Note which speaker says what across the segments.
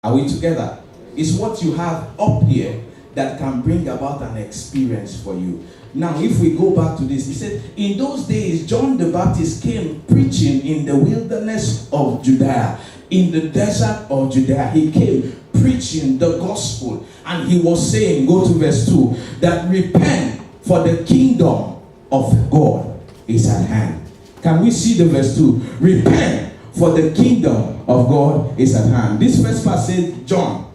Speaker 1: Are we together? It's what you have up here that can bring about an experience for you. Now, if we go back to this, he said, in those days, John the Baptist came preaching in the wilderness of Judea, in the desert of Judea. He came preaching the gospel, and he was saying, go to verse 2, that repent, for the kingdom of God is at hand. Can we see the verse 2? Repent, for the kingdom of God is at hand. This first part says John.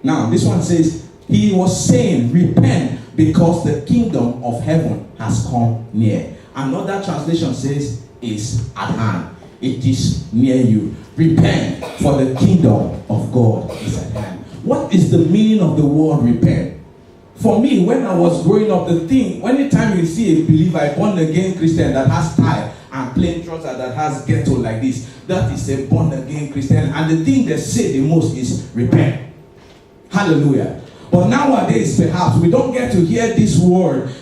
Speaker 1: Now, this one says, he was saying, repent, because the kingdom of heaven has come near. Another translation says, is at hand. It is near you. Repent, for the kingdom of God is at hand. What is the meaning of the word repent? For me, when I was growing up, the thing, anytime you see a believer, a born-again Christian that has tie and plain trousers that has ghetto like this, that is a born-again Christian. And the thing they say the most is repent. Hallelujah. But nowadays, perhaps, we don't get to hear this word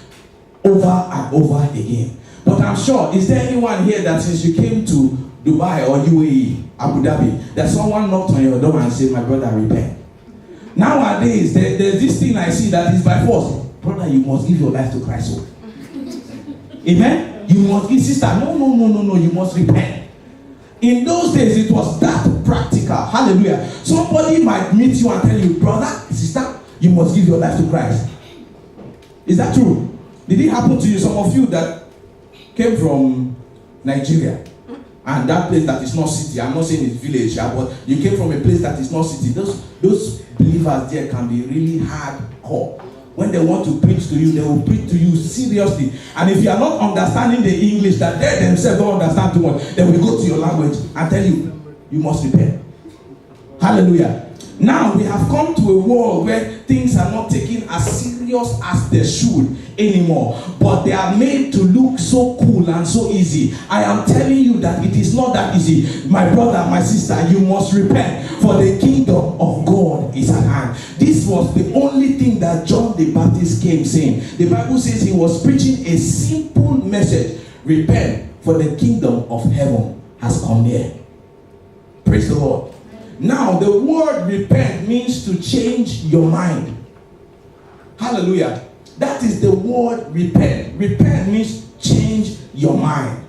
Speaker 1: over and over again. But I'm sure, is there anyone here that since you came to Dubai or UAE, Abu Dhabi, that someone knocked on your door and said, my brother, repent? Nowadays, there's this thing I see that is by force. Brother, you must give your life to Christ. Amen? You must give, sister, no, you must repent. In those days, it was that practical. Hallelujah. Somebody might meet you and tell you, brother, sister, you must give your life to Christ. Is that true? Did it happen to you? Some of you that came from Nigeria, and that place that is not city, I'm not saying it's village, but you came from a place that is not city. Those believers there can be really hardcore. When they want to preach to you, they will preach to you seriously. And if you are not understanding the English that they themselves don't understand too much, they will go to your language and tell you, you must repent. Hallelujah. Now we have come to a world where things are not taken as serious as they should anymore, but they are made to look so cool and so easy. I am telling you that it is not that easy. My brother, my sister, you must repent, for the kingdom of God is at hand. This was the only thing that John the Baptist came saying. The Bible says he was preaching a simple message. Repent, for the kingdom of heaven has come near. Praise the Lord. Now, the word repent means to change your mind. Hallelujah. That is the word repent. Repent means change your mind.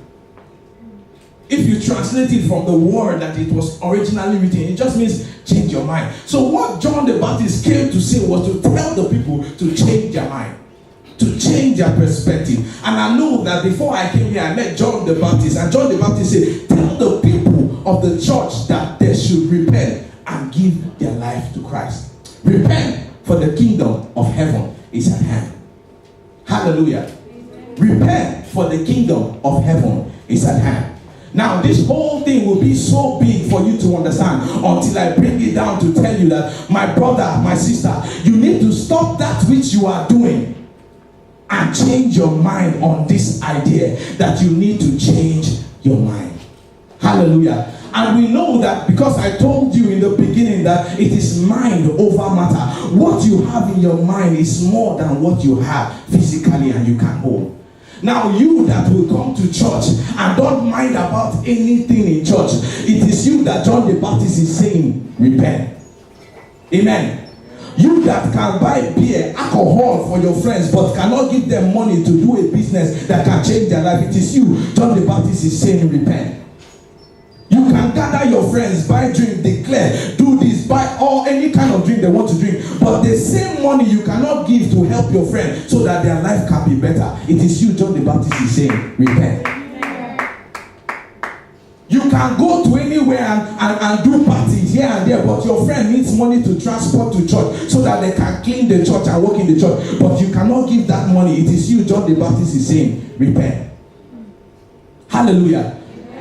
Speaker 1: If you translate it from the word that it was originally written, it just means change your mind. So what John the Baptist came to say was to tell the people to change their mind, to change their perspective. And I know that before I came here, I met John the Baptist, and John the Baptist said, tell the people of the church that they should repent and give their life to Christ. Repent, for the kingdom of heaven is at hand. Hallelujah. Repent, for the kingdom of heaven is at hand. Now, this whole thing will be so big for you to understand until I bring it down to tell you that, my brother, my sister, you need to stop that which you are doing and change your mind on this idea that you need to change your mind. Hallelujah. And we know that because I told you in the beginning that it is mind over matter. What you have in your mind is more than what you have physically and you can hold. Now, you that will come to church and don't mind about anything in church, it is you that John the Baptist is saying, repent. Amen. You that can buy beer, alcohol for your friends, but cannot give them money to do a business that can change their life, it is you, John the Baptist is saying, repent. You can gather your friends, buy drink, declare, do this, buy all any kind of drink they want to drink. But the same money you cannot give to help your friend so that their life can be better. It is you, John the Baptist is saying, repent. You can go to anywhere and do parties here and there, but your friend needs money to transport to church so that they can clean the church and work in the church. But you cannot give that money. It is you, John the Baptist is saying, repent. Hallelujah.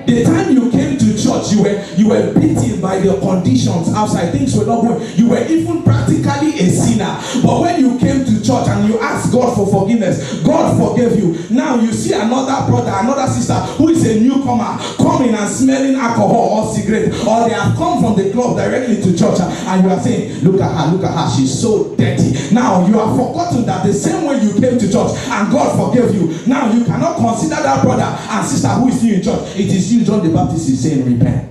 Speaker 1: The time you came to church, you were beaten by the conditions outside. Things were not going. You were even practically a sinner. But when you came to church and you asked God for forgiveness, God forgave you. Now you see another brother, another sister who is a newcomer coming and smelling alcohol or cigarette, or they have come from the club directly to church, and you are saying, look at her, she's so dirty. Now you have forgotten that the same way you came to church and God forgave you, now you cannot consider that brother and sister who is still in church. It is you, John the Baptist is saying, repent.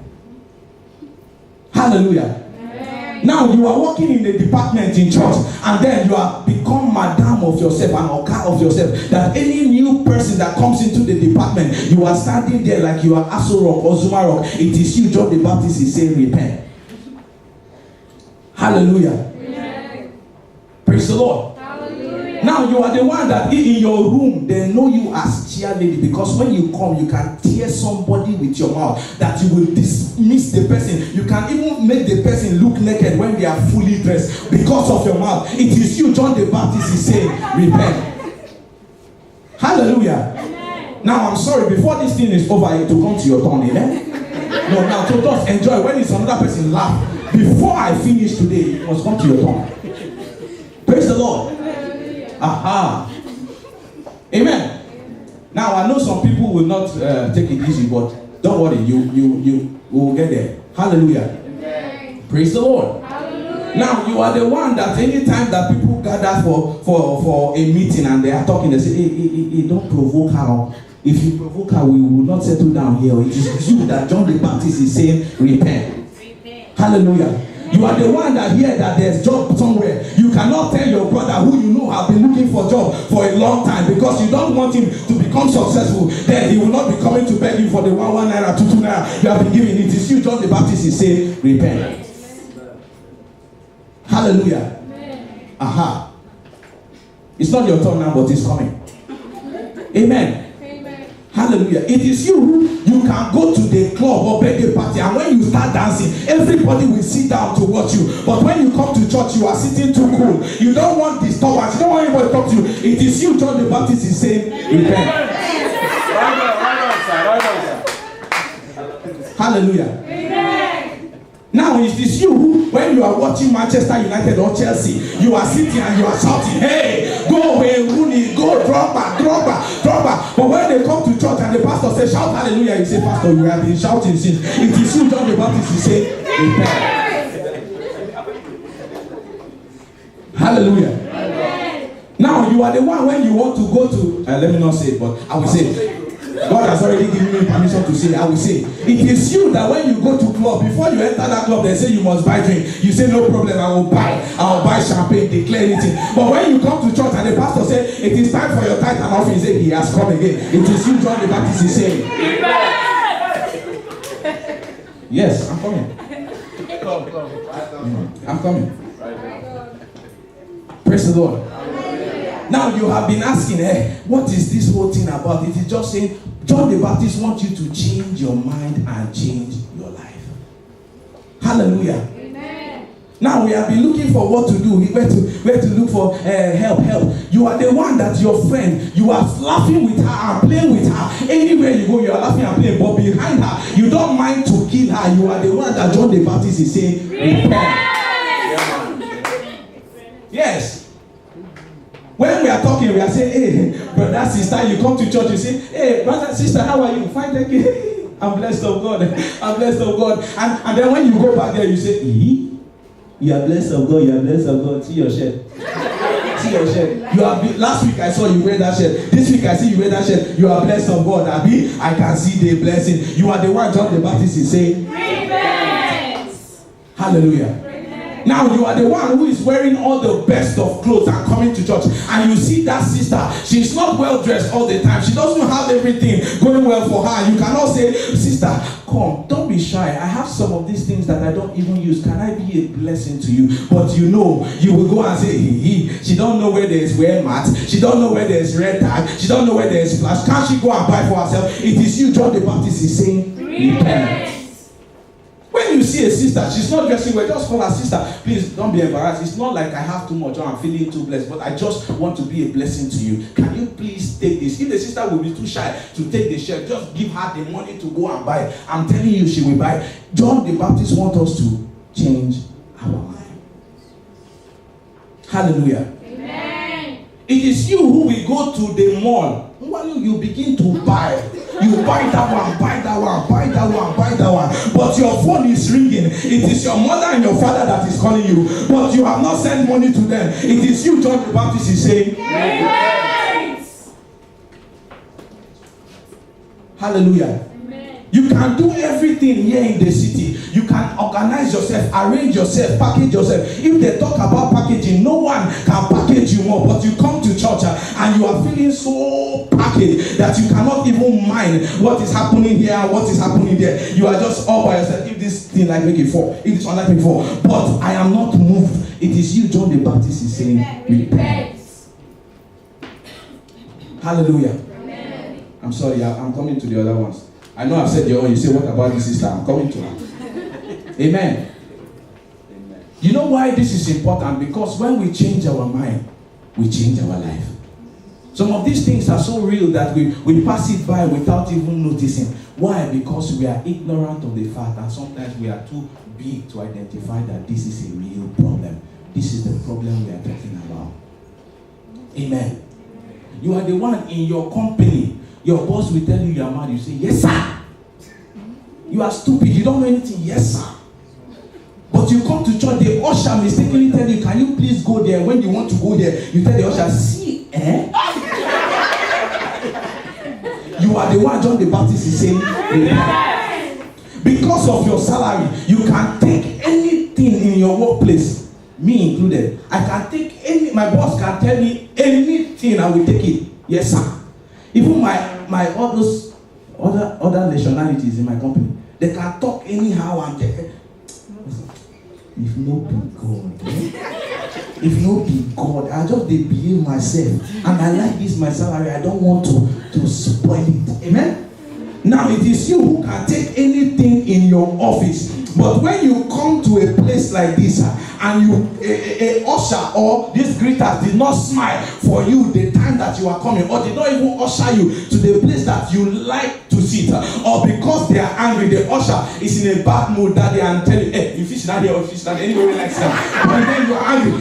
Speaker 1: Hallelujah. Now you are working in a department in church, and then you are become madam of yourself, an oga of yourself. That any new person that comes into the department, you are standing there like you are Aso Rock or Zuma Rock. It is you, John the Baptist, is saying, repent. Hallelujah. Amen. Praise the Lord. Hallelujah. Now you are the one that in your room they know you as cheerleader, because when you come you can tear somebody with your mouth, that you will dismiss the person. You can even make the person look naked when they are fully dressed because of your mouth. It is you, John the Baptist, is saying, repent. Hallelujah. Amen. Now I'm sorry, before this thing is over, to come to your turn, amen? No, now to just enjoy. When it's another person laugh. Before I finish today, you must come to your turn. Praise the Lord. Aha. Amen. Now I know some people will not take it easy, but don't worry, you will get there. Hallelujah. Amen. Praise the Lord. Hallelujah. Now you are the one that anytime that people gather for a meeting and they are talking, they say, hey, don't provoke her. If you provoke her, we will not settle down here. It is you that John the Baptist is saying, repent. Hallelujah. You are the one that hear that there's job somewhere. You cannot tell your brother who you know have been looking for job for a long time, because you don't want him to become successful. Then he will not be coming to beg you for the 1 naira, 2 naira you have been giving. It is you, John the Baptist, is saying, repent. Hallelujah. Aha. It's not your turn now, but it's coming. Amen. Hallelujah. It is you can go to the club or birthday party, and when you start dancing, everybody will sit down to watch you. But when you come to church, you are sitting too cool. You don't want disturbance. You don't want anybody to talk to you. It is you, John the Baptist, is saying, repent. Hallelujah. Now it is you who, when you are watching Manchester United or Chelsea, you are sitting and you are shouting, hey, go away, Rooney, go, Drogba. But when they come to church and the pastor says, shout hallelujah, you say, Pastor, you have been shouting since. It is you, John the Baptist, you say, repent. Hallelujah. Amen. Now you are the one, when you want to go to, let me not say it, but I will say it. God has already given me permission to say, I will say, it is you that when you go to club, before you enter that club, they say you must buy drink. You say, no problem, I will buy champagne, declare anything. But when you come to church and the pastor says, it is time for your tithe and offering, you say, he has come again. It is you, John the Baptist, is saying, yes, I'm coming. I'm coming. Praise the Lord. Now you have been asking, what is this whole thing about? It is just saying, John the Baptist wants you to change your mind and change your life. Hallelujah. Amen. Now we have been looking for what to do. Where to look for help. You are the one that your friend, you are laughing with her and playing with her. Anywhere you go, you are laughing and playing. But behind her, you don't mind to kill her. You are the one that John the Baptist is saying, repent. Yes. When we are talking, we are saying, hey, brother, sister, you come to church, you say, hey, brother, sister, how are you? Fine, thank you. I'm blessed of God. I'm blessed of God. And then when you go back there, you say, you are blessed of God, you are blessed of God. See your shirt. See your shirt. You are last week I saw you wear that shirt. This week I see you wear that shirt. You are blessed of God. I can see the blessing. You are the one John the Baptist is saying, repent. Hallelujah. Now you are the one who is wearing all the best of clothes and coming to church, and you see that sister, she's not well dressed all the time. She doesn't have everything going well for her. You cannot say, sister, come, don't be shy. I have some of these things that I don't even use. Can I be a blessing to you? But you know, you will go and say, she don't know where there is wear mat. She don't know where there is red tag. She don't know where there is flash. Can't she go and buy for herself? It is you, John the Baptist, is saying, repent. When you see a sister, she's not dressing well, just call her sister. Please don't be embarrassed. It's not like I have too much or I'm feeling too blessed, but I just want to be a blessing to you. Can you please take this? If the sister will be too shy to take the shirt, just give her the money to go and buy it. I'm telling you, she will buy. John the Baptist wants us to change our mind. Hallelujah. Amen. It is you who will go to the mall. While you begin to buy. You buy that one, buy that one, buy that one, buy that one. But your phone is ringing. It is your mother and your father that is calling you. But you have not sent money to them. It is you, John the Baptist, is saying, yes. Hallelujah. Amen. You can do everything here in the city. You can organize yourself, arrange yourself, package yourself. If they talk about packaging, no one can package you more. But you come to church and you are feeling so packaged that you cannot even mind what is happening here and what is happening there. You are just all by yourself. If this thing like make it fall, if this one like make it fall. But I am not moved. It is you, John the Baptist is saying, repent. Hallelujah. Amen. I'm sorry, I'm coming to the other ones. I know I've said your own. You say, what about this sister? I'm coming to her. Amen. Amen. You know why this is important? Because when we change our mind, we change our life. Some of these things are so real that we pass it by without even noticing. Why? Because we are ignorant of the fact, and sometimes we are too big to identify that this is a real problem. This is the problem we are talking about. Amen. You are the one in your company. Your boss will tell you are mad. You say, yes, sir. You are stupid. You don't know anything. Yes, sir. But you come to church, the usher mistakenly tell you, can you please go there? When you want to go there, you tell the usher, see, You are the one John the Baptist is saying, because of your salary, you can take anything in your workplace, me included. I can take any, my boss can tell me anything, I will take it. Yes, sir. Even my all those other nationalities in my company, they can talk anyhow and take it. If no be God, if no be God, I just behave myself, and I like this my salary. I don't want to spoil it. Amen. Now it is you who can take anything in your office, but when you come to a place like this, and you a usher or this greeter did not smile for you the time that you are coming, or did not even usher you to the place that you like to sit, or because they are angry, the usher is in a bad mood that day and tell you, hey, if it's not here or if it's not anybody likes that, but then you are angry,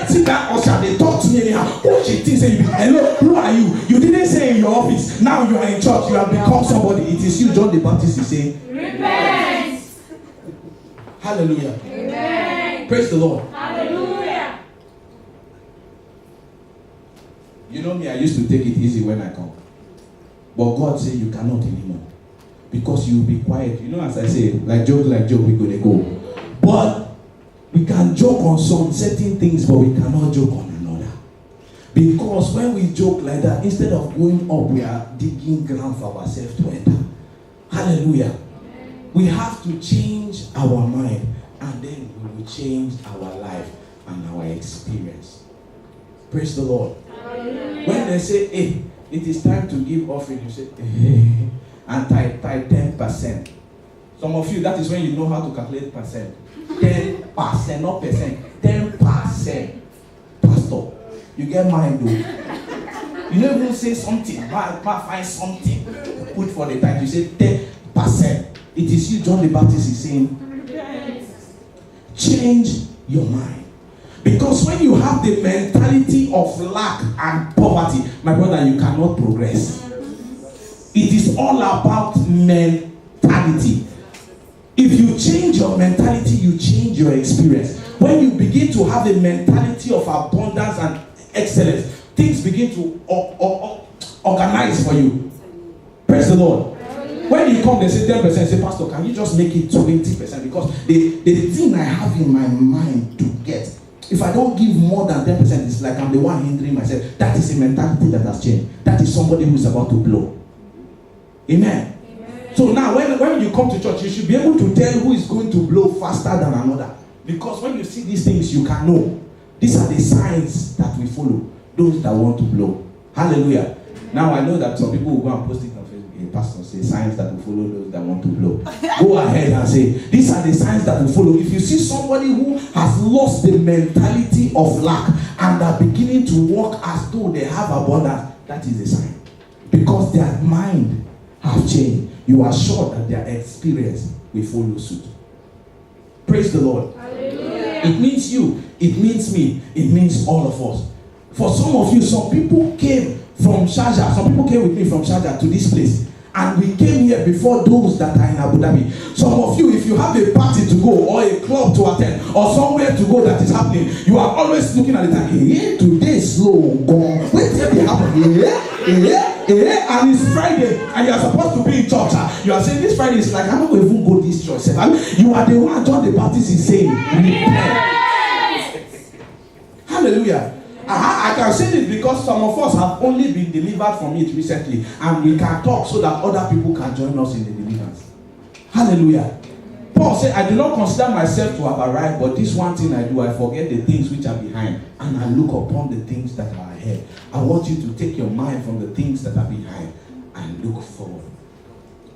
Speaker 1: see that usher, they talk to me anyhow. Oh, she thinks, hello, who are you? You didn't say in your office, now you are in church, you have become somebody. It is you, John the Baptist is saying, repent. Hallelujah. Amen. Praise the Lord. Hallelujah. You know me, I used to take it easy when I come. But God said you cannot anymore. Because you will be quiet. You know, as I say, like joke, we go. But we can joke on some certain things, but we cannot joke on another. Because when we joke like that, instead of going up, we are digging ground for ourselves to enter. Hallelujah. We have to change our mind, and then we will change our life and our experience. Praise the Lord. Hallelujah. When they say, hey, it is time to give offering, you say, hey, and tithe 10%. Some of you, that is when you know how to calculate percent. 10%, not percent. 10%. Pastor, you get mine though. You don't even say something, find something, put for the tithe. You say 10%. It is you, John the Baptist is saying, yes. Change your mind. Because when you have the mentality of lack and poverty, my brother, you cannot progress. It is all about mentality. If you change your mentality, you change your experience. When you begin to have a mentality of abundance and excellence, things begin to organize for you. Praise the Lord. When you come, they say 10%. Say, Pastor, can you just make it 20%? Because the thing I have in my mind to get, if I don't give more than 10%, it's like I'm the one hindering myself. That is a mentality that has changed. That is somebody who is about to blow. Amen. Amen. So now, when you come to church, you should be able to tell who is going to blow faster than another. Because when you see these things, you can know. These are the signs that we follow. Those that want to blow. Hallelujah. Now I know that some people will go and post it on Facebook. A pastor say signs that will follow those that want to blow. Go ahead and say, these are the signs that will follow. If you see somebody who has lost the mentality of lack and are beginning to walk as though they have abundance, that is a sign. Because their mind have changed. You are sure that their experience will follow suit. Praise the Lord. Hallelujah. It means you. It means me. It means all of us. For some of you, some people came from Sharjah. Some people came with me from Sharjah to this place. And we came here before those that are in Abu Dhabi. Some of you, if you have a party to go or a club to attend or somewhere to go that is happening, you are always looking at the time. Hey, today is slow. Gone. Wait till they happen. And it's Friday, and you are supposed to be in church. You are saying this Friday is like, I'm not going to even go this church. You are the one John the Baptist is saying. Hallelujah. I can say this because some of us have only been delivered from it recently, and we can talk so that other people can join us in the deliverance. Hallelujah. Paul said, I do not consider myself to have arrived, but this one thing I do, I forget the things which are behind, and I look upon the things that are ahead. I want you to take your mind from the things that are behind and look forward.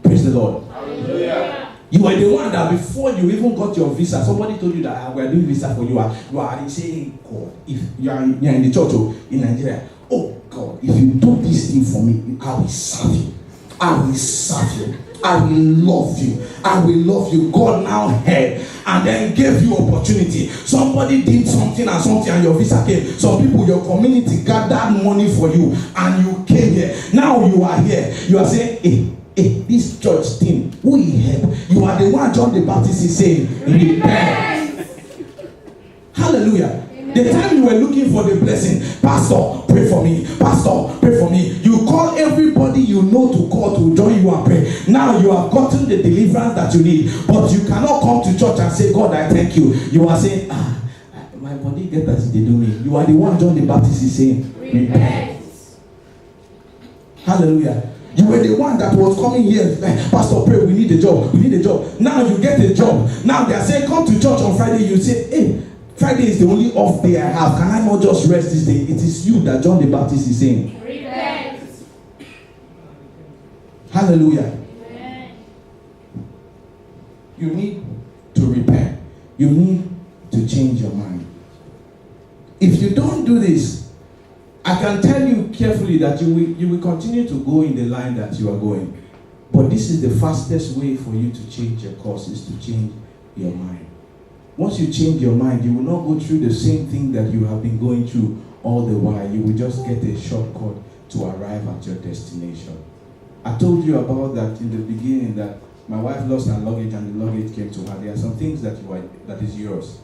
Speaker 1: Praise the Lord. Hallelujah. You are the one that before you even got your visa, somebody told you that we are doing visa for you. You are saying, God, if you are in the church in Nigeria, oh God, if you do this thing for me, I will serve you. I will serve you. I will love you. I will love you. God now heard and then gave you opportunity. Somebody did something and your visa came. Some people, your community gathered money for you and you came here. Now you are here. You are saying, hey, this church thing, who will help? You are the one John the Baptist is saying, repent. Hallelujah. The time you were looking for the blessing, Pastor, pray for me. Pastor, pray for me. You call everybody you know to call to join you and pray. Now you have gotten the deliverance that you need, but you cannot come to church and say, God, I thank you. You are saying, my body get as they do me. You are the one John the Baptist is saying, repent. Hallelujah. You were the one that was coming here, Pastor, pray, we need a job. We need a job. Now you get a job. Now they are saying, come to church on Friday. You say, hey, Friday is the only off day I have. Can I not just rest this day? It is you that John the Baptist is saying. Repent. Hallelujah. Amen. You need to repent. You need to change your mind. If you don't do this, I can tell you carefully that you will continue to go in the line that you are going. But this is the fastest way for you to change your course, is to change your mind. Once you change your mind, you will not go through the same thing that you have been going through all the while. You will just get a shortcut to arrive at your destination. I told you about that in the beginning, that my wife lost her luggage and the luggage came to her. There are some things that is yours.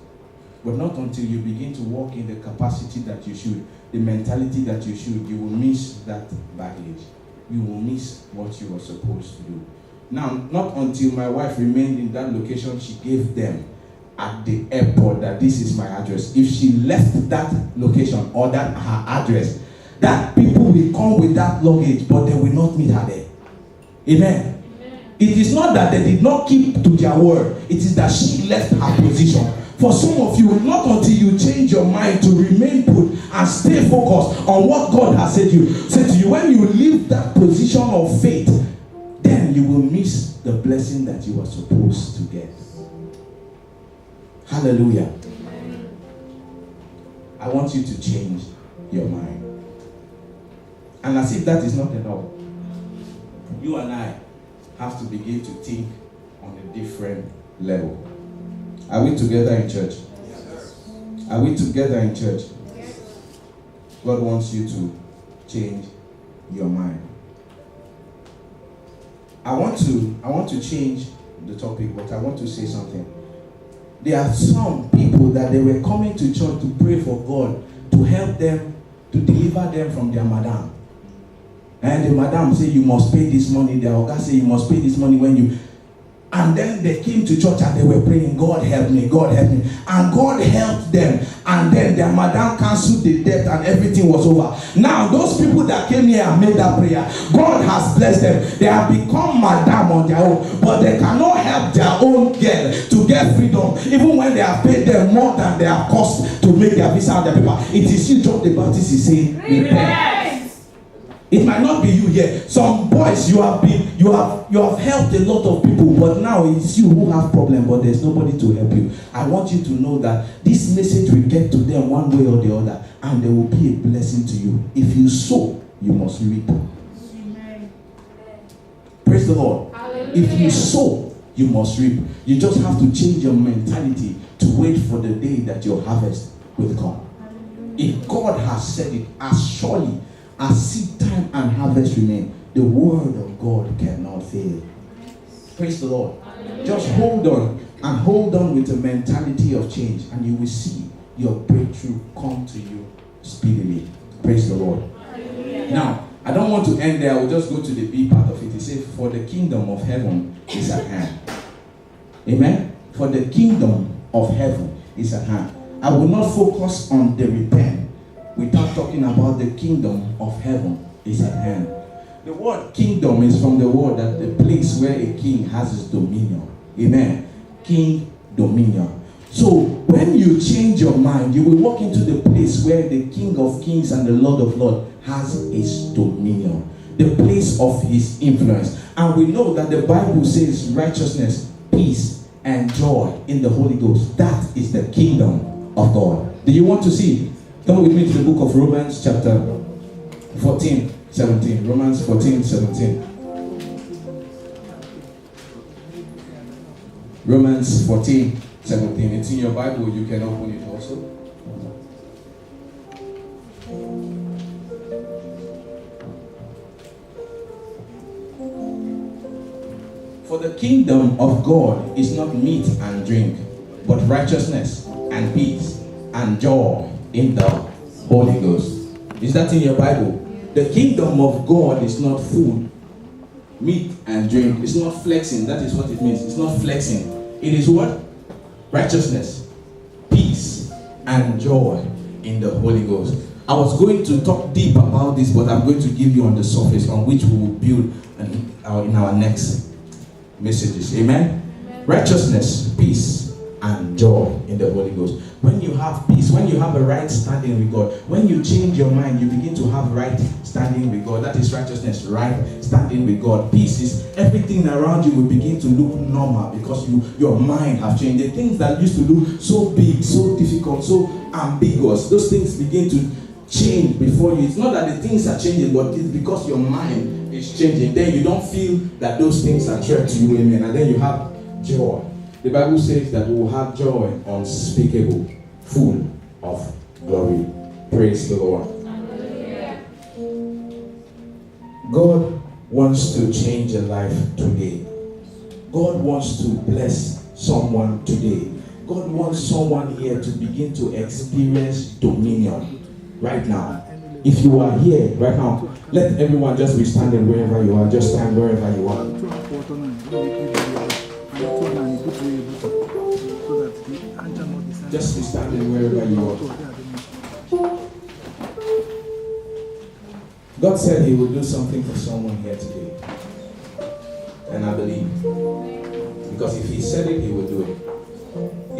Speaker 1: But not until you begin to walk in the capacity that you should, the mentality that you should, you will miss that baggage. You will miss what you were supposed to do. Now, not until my wife remained in that location, she gave them at the airport that this is my address. If she left that location or that her address, that people will come with that luggage, but they will not meet her there. Amen. It is not that they did not keep to their word. It is that she left her position. For some of you, not until you change your mind to remain put and stay focused on what God has said to you. When you leave that position of faith, then you will miss the blessing that you are supposed to get. Hallelujah. Amen. I want you to change your mind. And as if that is not enough, you and I have to begin to think on a different level. Are we together in church? Yes. Are we together in church? Yes. God wants you to change your mind. I want to change the topic, but I want to say something. There are some people that they were coming to church to pray for God to help them, to deliver them from their madam. And the madam say, you must pay this money. The oga say, you must pay this money when you... And then they came to church and they were praying, God help me, God help me. And God helped them. And then their madam cancelled the debt and everything was over. Now, those people that came here and made that prayer, God has blessed them. They have become madam on their own. But they cannot help their own girl to get freedom, even when they have paid them more than they have cost to make their visa and their paper. It is you, John the Baptist, is saying, repent. It might not be you here. Some boys, you have helped a lot of people, but now it's you who have problem, but there's nobody to help you. I want you to know that this message will get to them one way or the other, and there will be a blessing to you. If you sow, you must reap. Amen. Praise the Lord. Hallelujah. If you sow, you must reap. You just have to change your mentality to wait for the day that your harvest will come. Hallelujah. If God has said it, as surely as seed time and harvest remain, the word of God cannot fail. Praise the Lord. Hallelujah. Just hold on and hold on with a mentality of change, and you will see your breakthrough come to you speedily. Praise the Lord. Hallelujah. Now, I don't want to end there. I will just go to the B part of it. It says, for the kingdom of heaven is at hand. Amen? For the kingdom of heaven is at hand. I will not focus on the repent without talking about the kingdom of heaven is at hand. The word kingdom is from the word that the place where a king has his dominion. Amen? King dominion. So when you change your mind, you will walk into the place where the King of Kings and the Lord of Lords has his dominion, the place of his influence. And we know that the Bible says righteousness, peace, and joy in the Holy Ghost. That is the kingdom of God. Do you want to see? Come with me to the book of Romans chapter 14, 17. Romans 14, 17. Romans 14, 17. It's in your Bible. You can open it also. For the kingdom of God is not meat and drink, but righteousness and peace and joy in the Holy Ghost. Is that in your Bible? The kingdom of God is not food, meat and drink. It's not flexing. That is what it means. It's not flexing. It is what? Righteousness, peace, and joy in the Holy Ghost. I was going to talk deep about this, but I'm going to give you on the surface on which we will build in our next messages. Amen? Righteousness, peace, and joy in the Holy Ghost. When you have peace, when you have a right standing with God, when you change your mind, you begin to have right standing with God. That is righteousness, right standing with God. Peace is everything around you will begin to look normal because your mind have changed. The things that used to look so big, so difficult, so ambiguous, those things begin to change before you. It's not that the things are changing, but it's because your mind is changing. Then you don't feel that those things are threat to you, amen. And then you have joy. The Bible says that we will have joy unspeakable, full of glory. Praise the Lord. God wants to change a life today. God wants to bless someone today. God wants someone here to begin to experience dominion right now. If you are here right now, let everyone just be standing wherever you are. Just stand wherever you are. Just be standing wherever you are. God said he will do something for someone here today. And I believe. Because if he said it, he will do it.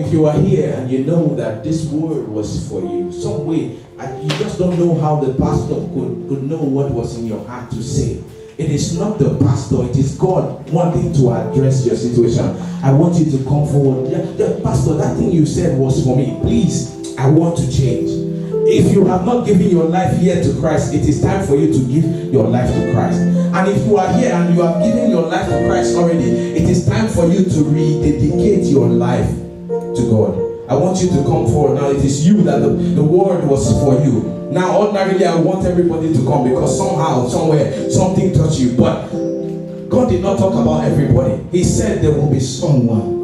Speaker 1: If you are here and you know that this word was for you, some way, and you just don't know how the pastor could know what was in your heart to say. It is not the pastor, it is God wanting to address your situation. I want you to come forward. Yeah, pastor, that thing you said was for me. Please, I want to change. If you have not given your life yet to Christ, it is time for you to give your life to Christ. And if you are here and you have given your life to Christ already, it is time for you to rededicate your life to God. I want you to come forward. Now it is you that the word was for you. Now ordinarily I want everybody to come because somehow, somewhere, something touched you. But God did not talk about everybody. He said there will be someone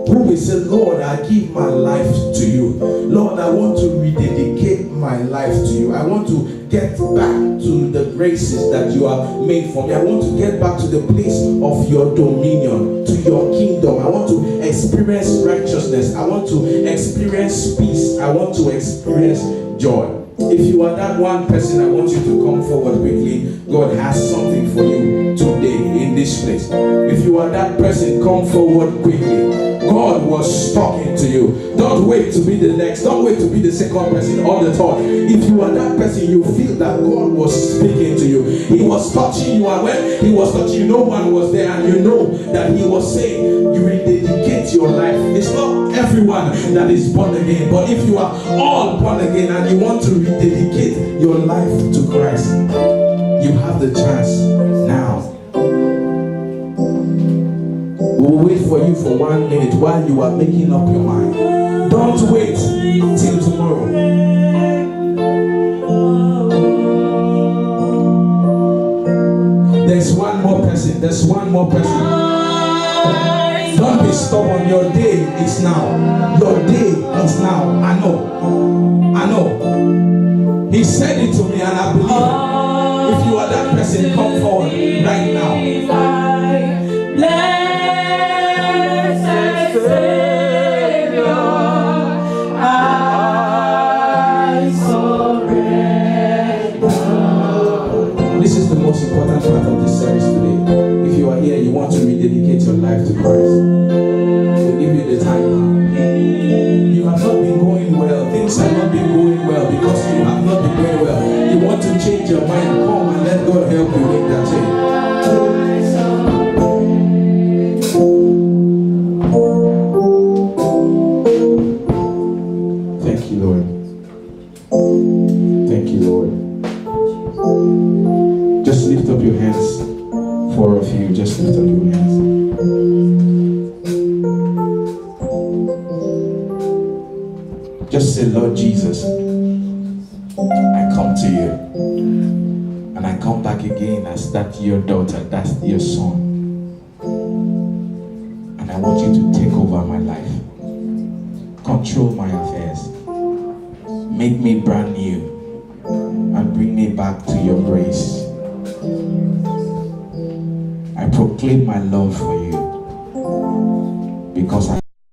Speaker 1: who will say, Lord, I give my life to you. Lord, I want to rededicate my life to you. I want to get back to the graces that you have made for me. I want to get back to the place of your dominion, to your kingdom. I want to experience righteousness. I want to experience peace. I want to experience joy. If you are that one person, I want you to come forward quickly. God has something for you today in this place. If you are that person, come forward quickly. God was talking to you. Don't wait to be the next. Don't wait to be the second person or the third. If you are that person, you feel that God was speaking to you. He was touching you, and when he was touching you, no one was there, and you know that he was saying, you rededicate your life. It's not everyone that is born again, but if you are all born again and you want to rededicate your life to Christ, you have the chance now. We will wait for you for 1 minute while you are making up your mind. Don't wait till tomorrow. There's one more person. There's one more person. Don't be stubborn. Your day is now. Your day is now. I know. He said it to me and I believe it. change your mind, come and let God help you make that change. Thank you, Lord. Thank you, Lord. Just lift up your hands. 4 of you, just lift up your hands. Just say, Lord Jesus, I come to you. And I come back again as that your daughter, that's your son. And I want you to take over my life. Control my affairs. Make me brand new. And bring me back to your grace. I proclaim my love for you. Because I